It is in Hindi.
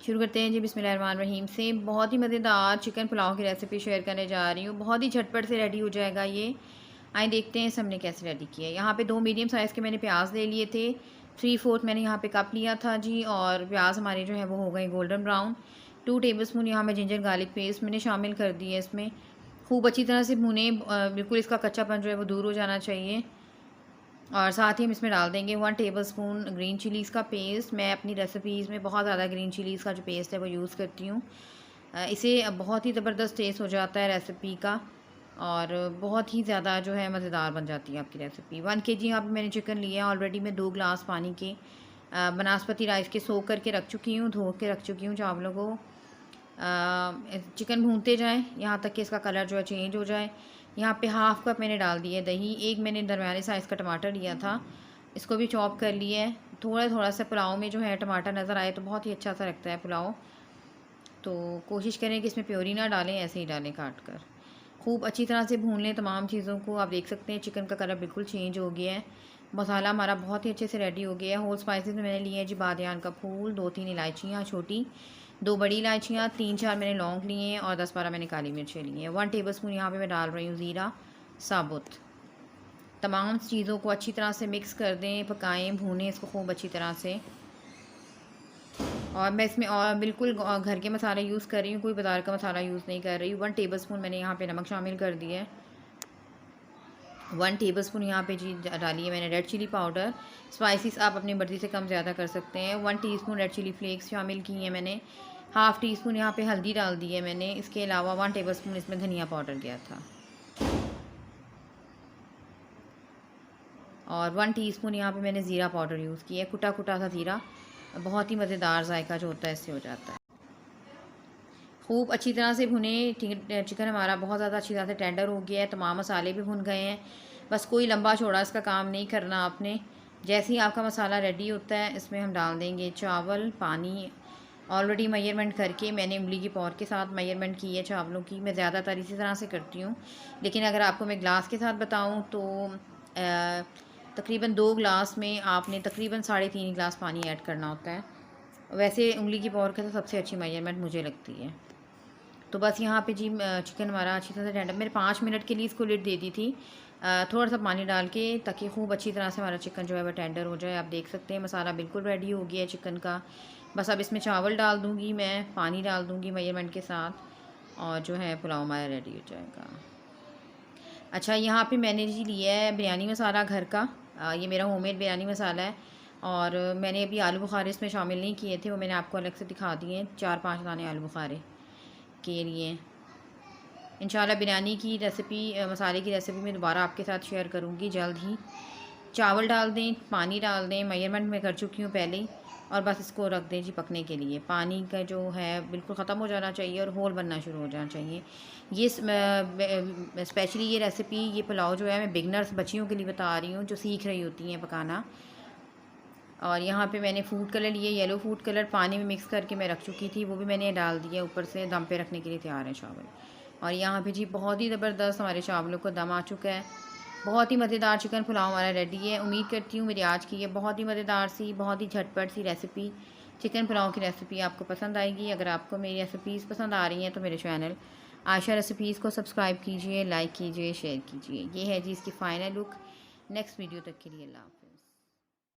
शुरू करते हैं जी बिस्मिल्लाहिर्रहमानिर्रहीम से। बहुत ही मज़ेदार चिकन पुलाव की रेसिपी शेयर करने जा रही हूँ। बहुत ही झटपट से रेडी हो जाएगा ये। आइए देखते हैं हमने कैसे रेडी किया है। यहाँ पे 2 मीडियम साइज़ के मैंने प्याज ले लिए थे। 3/4 मैंने यहाँ पे कप लिया था जी, और प्याज हमारे जो है वो हो गए गोल्डन ब्राउन। 2 टेबलस्पून यहाँ मैं जिंजर गार्लिक पेस्ट मैंने शामिल कर दी है इसमें। खूब अच्छी तरह से भुने, बिल्कुल इसका कच्चापन जो है वो दूर हो जाना चाहिए। और साथ ही हम इसमें डाल देंगे 1 टेबलस्पून ग्रीन चिलीज़ का पेस्ट। मैं अपनी रेसिपीज़ में बहुत ज़्यादा ग्रीन चिलीज़ का जो पेस्ट है वो यूज़ करती हूँ। इससे बहुत ही ज़बरदस्त टेस्ट हो जाता है रेसिपी का, और बहुत ही ज़्यादा जो है मज़ेदार बन जाती है आपकी रेसिपी। 1 केजी यहाँ पे मैंने चिकन लिया है। ऑलरेडी मैं 2 ग्लास पानी के बनास्पति राइस के सोक करके रख चुकी हूँ, धो के रख चुकी हूँ चावलों को। चिकन भूनते जाएँ यहाँ तक कि इसका कलर जो है चेंज हो जाए। यहाँ पे हाफ़ कप मैंने डाल दिया दही। एक मैंने दरमियाने साइज़ का टमाटर लिया था, इसको भी चॉप कर लिया है। थोड़ा सा पुलाव में जो है टमाटर नज़र आए तो बहुत ही अच्छा सा लगता है पुलाव। तो कोशिश करें कि इसमें प्योरी ना डालें, ऐसे ही डालें काट कर। खूब अच्छी तरह से भून लें तमाम चीज़ों को। आप देख सकते हैं चिकन का कलर बिल्कुल चेंज हो गया है। मसाला हमारा बहुत ही अच्छे से रेडी हो गया है। होल स्पाइसेस में मैंने लिए हैं जी बादियान का फूल, 2-3 इलायचियाँ छोटी, 2 बड़ी इलायचियाँ, 3-4 मैंने लौंग लिए हैं, और 10-12 मैंने काली मिर्चें ली हैं। 1 टेबलस्पून यहाँ पे मैं डाल रही हूँ ज़ीरा साबुत। तमाम चीज़ों को अच्छी तरह से मिक्स कर दें, पकाएं, भूनें इसको खूब अच्छी तरह से। और मैं इसमें और बिल्कुल घर के मसाले यूज़ कर रही हूँ, कोई बाज़ार का मसाला यूज़ नहीं कर रही हूँ। 1 टेबलस्पून मैंने यहाँ पे नमक शामिल कर दिया है। 1 टेबलस्पून यहाँ पे जी डाली है मैंने रेड चिली पाउडर। स्पाइसेस आप अपनी मर्ज़ी से कम ज़्यादा कर सकते हैं। 1 टीस्पून रेड चिली फ्लेक्स शामिल की हैं मैंने। हाफ़ टी स्पून यहाँ पे हल्दी डाल दी है मैंने। इसके अलावा 1 टेबलस्पून इसमें धनिया पाउडर गया था, और 1 टीस्पून यहाँ पे मैंने ज़ीरा पाउडर यूज़ किया है, कुटा कुटा सा ज़ीरा। बहुत ही मज़ेदार जायका जो होता है इससे हो जाता है। खूब अच्छी तरह से भुने। चिकन हमारा बहुत ज़्यादा अच्छी तरह से टेंडर हो गया है, तमाम मसाले भी भुन गए हैं। बस कोई लंबा चौड़ा इसका काम नहीं करना आपने। जैसे ही आपका मसाला रेडी होता है इसमें हम डाल देंगे चावल, पानी। ऑलरेडी मेजरमेंट करके मैंने उंगली की पॉर के साथ मेजरमेंट की है चावलों की। मैं ज़्यादातर इसी तरह से करती हूँ, लेकिन अगर आपको मैं ग्लास के साथ बताऊँ तो तकरीबन 2 ग्लास में आपने तकरीबन 3.5 ग्लास पानी ऐड करना होता है। वैसे उंगली की पॉर के साथ सबसे अच्छी मेजरमेंट मुझे लगती है। तो बस यहाँ पे जी चिकन हमारा अच्छी तरह से टेंडर, मैंने 5 मिनट के लिए इसको लिड दे दी थी, थोड़ा सा पानी डाल के, ताकि खूब अच्छी तरह से हमारा चिकन जो है वह टेंडर हो जाए। आप देख सकते हैं मसाला बिल्कुल रेडी हो गया है चिकन का। बस अब इसमें चावल डाल दूँगी मैं, पानी डाल दूँगी मेजरमेंट के साथ, और जो है पुलाव हमारा रेडी हो जाएगा। अच्छा, यहाँ पे मैंने जी लिया है बिरयानी मसाला घर का। ये मेरा होममेड बिरयानी मसाला है, और मैंने अभी आलू बुखारे इसमें शामिल नहीं किए थे, वो मैंने आपको अलग से दिखा दिए हैं। 4-5 दाने आलू बुखारे के लिए। इंशाल्लाह बिरयानी की रेसिपी, मसाले की रेसिपी मैं दोबारा आपके साथ शेयर करूँगी जल्द ही। चावल डाल दें, पानी डाल दें, मेजरमेंट मैं कर चुकी हूँ पहले ही, और बस इसको रख दें जी पकने के लिए। पानी का जो है बिल्कुल ख़त्म हो जाना चाहिए और होल बनना शुरू हो जाना चाहिए। ये स्पेशली ये रेसिपी, ये पुलाव जो है मैं बिगनर्स बच्चियों के लिए बता रही हूँ जो सीख रही होती हैं पकाना। और यहाँ पे मैंने फूड कलर लिए, येलो फूड कलर पानी में मिक्स करके मैं रख चुकी थी, वो भी मैंने डाल दिया ऊपर से। दम पे रखने के लिए तैयार है चावल। और यहाँ पे जी बहुत ही ज़बरदस्त हमारे चावलों को दम आ चुका है। बहुत ही मज़ेदार चिकन पुलाव हमारा रेडी है। उम्मीद करती हूँ मेरी आज की ये बहुत ही मज़ेदार सी, बहुत ही झटपट सी रेसिपी, चिकन पुलाव की रेसिपी आपको पसंद आएगी। अगर आपको मेरी रेसिपीज़ पसंद आ रही हैं तो मेरे चैनल आयशा रेसिपीज़ को सब्सक्राइब कीजिए, लाइक कीजिए, शेयर कीजिए। ये है जी इसकी फ़ाइनल लुक। नेक्स्ट वीडियो तक के लिए अल्लाह हाफ़िज़।